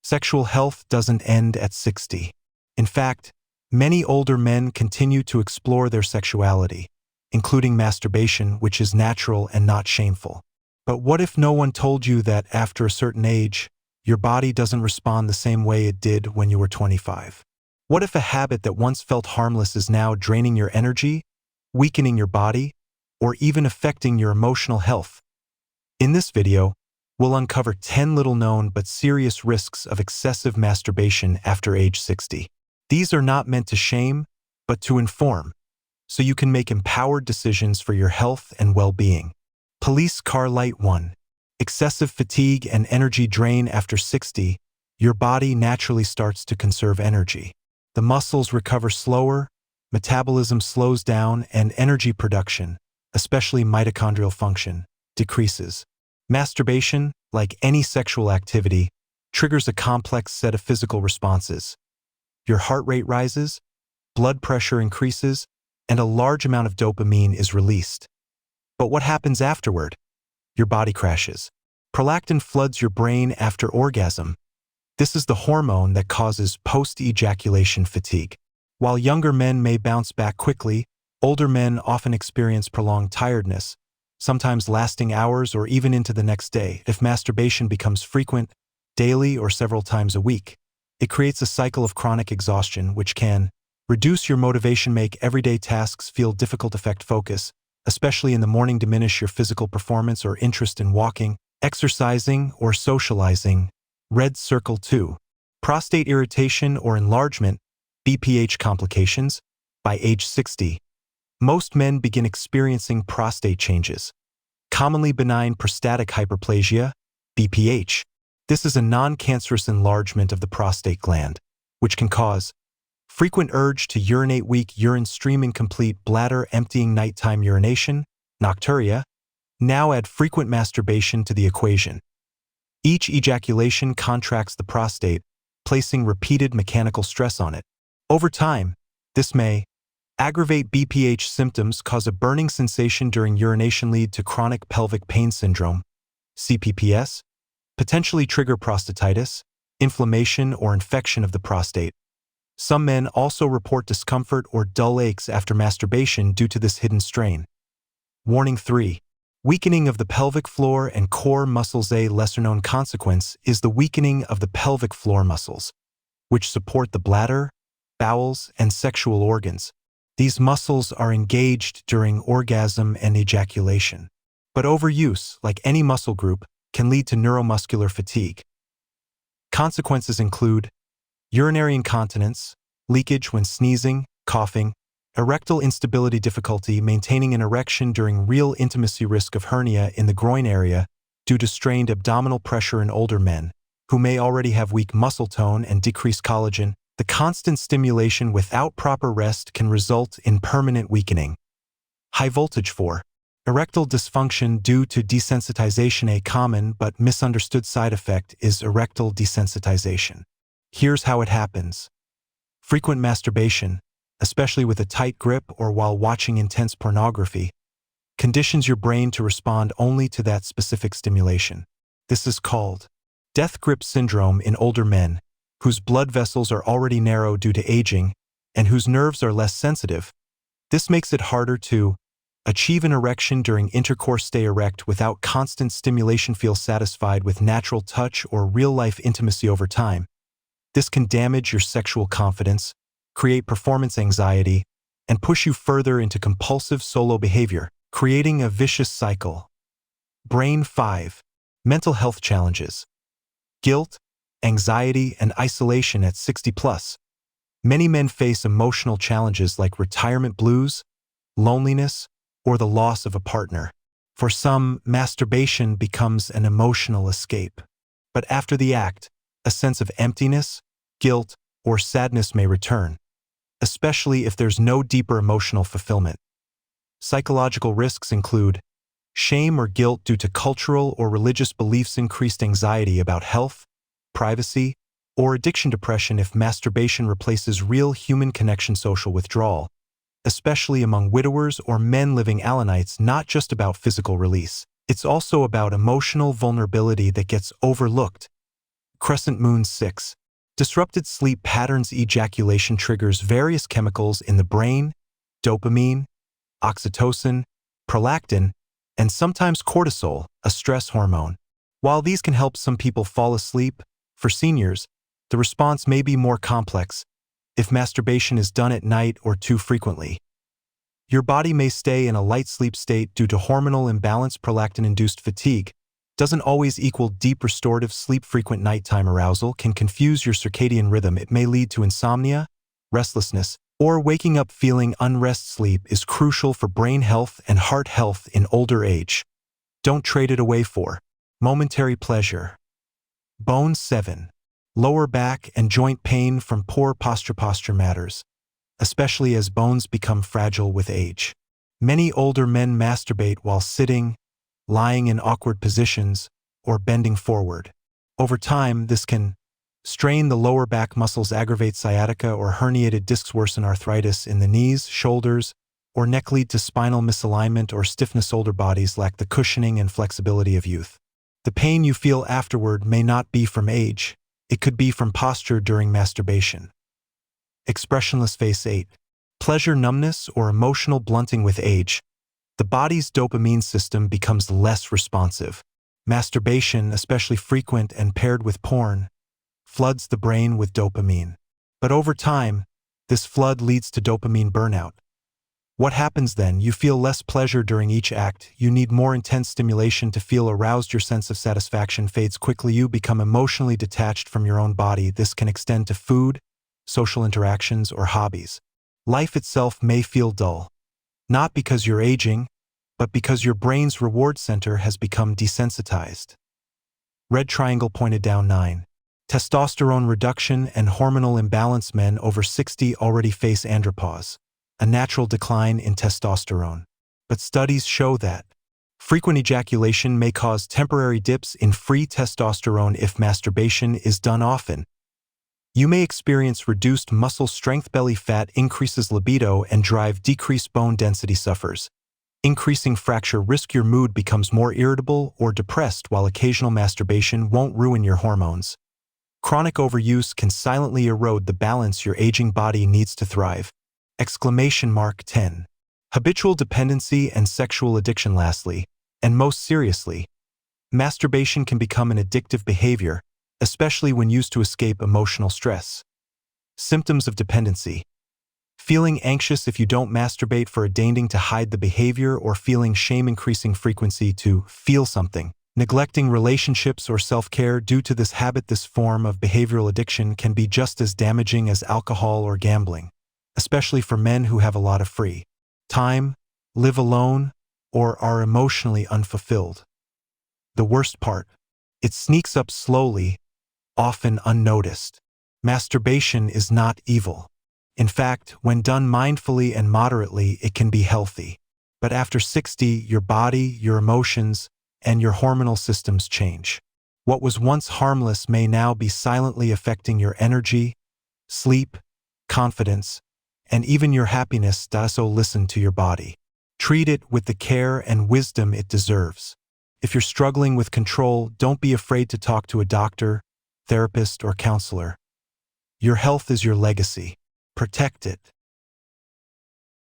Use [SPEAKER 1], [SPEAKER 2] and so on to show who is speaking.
[SPEAKER 1] Sexual health doesn't end at 60. In fact, many older men continue to explore their sexuality, including masturbation, which is natural and not shameful. But what if no one told you that after a certain age, your body doesn't respond the same way it did when you were 25? What if a habit that once felt harmless is now draining your energy, weakening your body, or even affecting your emotional health? In this video, we'll uncover 10 little-known but serious risks of excessive masturbation after age 60. These are not meant to shame, but to inform, so you can make empowered decisions for your health and well-being. Police Car Light 1. Excessive fatigue and energy drain after 60. Your body naturally starts to conserve energy. The muscles recover slower, metabolism slows down, and energy production, especially mitochondrial function, decreases. Masturbation, like any sexual activity, triggers a complex set of physical responses. Your heart rate rises, blood pressure increases, and a large amount of dopamine is released. But what happens afterward? Your body crashes. Prolactin floods your brain after orgasm. This is the hormone that causes post-ejaculation fatigue. While younger men may bounce back quickly, older men often experience prolonged tiredness, sometimes lasting hours or even into the next day. If masturbation becomes frequent, daily or several times a week, it creates a cycle of chronic exhaustion which can reduce your motivation, make everyday tasks feel difficult, affect focus, especially in the morning, diminish your physical performance or interest in walking, exercising, or socializing. Red Circle 2. Prostate irritation or enlargement, BPH complications, by age 60. Most men begin experiencing prostate changes. Commonly benign prostatic hyperplasia, BPH. This is a non-cancerous enlargement of the prostate gland, which can cause frequent urge to urinate, weak urine stream, incomplete bladder emptying, nighttime urination, nocturia. Now add frequent masturbation to the equation. Each ejaculation contracts the prostate, placing repeated mechanical stress on it. Over time, this may aggravate BPH symptoms, cause a burning sensation during urination, lead to chronic pelvic pain syndrome, CPPS, potentially trigger prostatitis, inflammation or infection of the prostate. Some men also report discomfort or dull aches after masturbation due to this hidden strain. Warning 3. Weakening of the pelvic floor and core muscles. A lesser-known consequence is the weakening of the pelvic floor muscles, which support the bladder, bowels, and sexual organs. These muscles are engaged during orgasm and ejaculation. But overuse, like any muscle group, can lead to neuromuscular fatigue. Consequences include urinary incontinence, leakage when sneezing, coughing, erectile instability, difficulty maintaining an erection during real intimacy, risk of hernia in the groin area due to strained abdominal pressure in older men, who may already have weak muscle tone and decreased collagen. The constant stimulation without proper rest can result in permanent weakening. High voltage 4. Erectile dysfunction due to desensitization. A common but misunderstood side effect is erectile desensitization. Here's how it happens. Frequent masturbation, especially with a tight grip or while watching intense pornography, conditions your brain to respond only to that specific stimulation. This is called death grip syndrome in older men, whose blood vessels are already narrow due to aging and whose nerves are less sensitive. This makes it harder to achieve an erection during intercourse, stay erect without constant stimulation, feel satisfied with natural touch or real-life intimacy over time. This can damage your sexual confidence, create performance anxiety, and push you further into compulsive solo behavior, creating a vicious cycle. Brain 5. Mental health challenges. Guilt, anxiety, and isolation at 60+. Many men face emotional challenges like retirement blues, loneliness, or the loss of a partner. For some, masturbation becomes an emotional escape. But after the act, a sense of emptiness, guilt, or sadness may return, especially if there's no deeper emotional fulfillment. Psychological risks include shame or guilt due to cultural or religious beliefs, increased anxiety about health, privacy, or addiction, depression if masturbation replaces real human connection, social withdrawal, especially among widowers or men living alone. It's not just about physical release. It's also about emotional vulnerability that gets overlooked. Crescent moon 6. Disrupted sleep patterns. Ejaculation triggers various chemicals in the brain, dopamine, oxytocin, prolactin, and sometimes cortisol, a stress hormone. While these can help some people fall asleep, for seniors, the response may be more complex if masturbation is done at night or too frequently. Your body may stay in a light sleep state due to hormonal imbalance. Prolactin-induced fatigue doesn't always equal deep restorative sleep. Frequent nighttime arousal can confuse your circadian rhythm. It may lead to insomnia, restlessness, or waking up feeling unrest. Sleep is crucial for brain health and heart health in older age. Don't trade it away for momentary pleasure. Bone 7. Lower back and joint pain from poor posture. Posture matters, especially as bones become fragile with age. Many older men masturbate while sitting, lying in awkward positions, or bending forward. Over time, this can strain the lower back muscles, aggravate sciatica or herniated discs, worsen arthritis in the knees, shoulders, or neck, lead to spinal misalignment or stiffness. Older bodies lack the cushioning and flexibility of youth. The pain you feel afterward may not be from age. It could be from posture during masturbation. Expressionless face 8. Pleasure numbness or emotional blunting. With age, the body's dopamine system becomes less responsive. Masturbation, especially frequent and paired with porn, floods the brain with dopamine. But over time, this flood leads to dopamine burnout. What happens then? You feel less pleasure during each act. You need more intense stimulation to feel aroused. Your sense of satisfaction fades quickly. You become emotionally detached from your own body. This can extend to food, social interactions, or hobbies. Life itself may feel dull, not because you're aging, but because your brain's reward center has become desensitized. Red triangle pointed down 9. Testosterone reduction and hormonal imbalance. Men over 60 already face andropause, a natural decline in testosterone. But studies show that frequent ejaculation may cause temporary dips in free testosterone. If masturbation is done often, you may experience reduced muscle strength. Belly fat increases libido and drive. Decreased bone density suffers, increasing fracture risk. Your mood becomes more irritable or depressed. While occasional masturbation won't ruin your hormones, chronic overuse can silently erode the balance your aging body needs to thrive. 10. Habitual dependency and sexual addiction. Lastly, and most seriously, masturbation can become an addictive behavior, especially when used to escape emotional stress. Symptoms of dependency: feeling anxious if you don't masturbate, for dating to hide the behavior, or feeling shame. Increasing frequency to feel something, neglecting relationships or self-care due to this habit. This form of behavioral addiction can be just as damaging as alcohol or gambling, especially for men who have a lot of free time, live alone, or are emotionally unfulfilled. The worst part: it sneaks up slowly, often unnoticed. Masturbation is not evil. In fact, when done mindfully and moderately, it can be healthy. But after 60, your body, your emotions, and your hormonal systems change. What was once harmless may now be silently affecting your energy, sleep, confidence, and even your happiness. So listen to your body. Treat it with the care and wisdom it deserves. If you're struggling with control, don't be afraid to talk to a doctor, therapist, or counselor. Your health is your legacy. Protect it.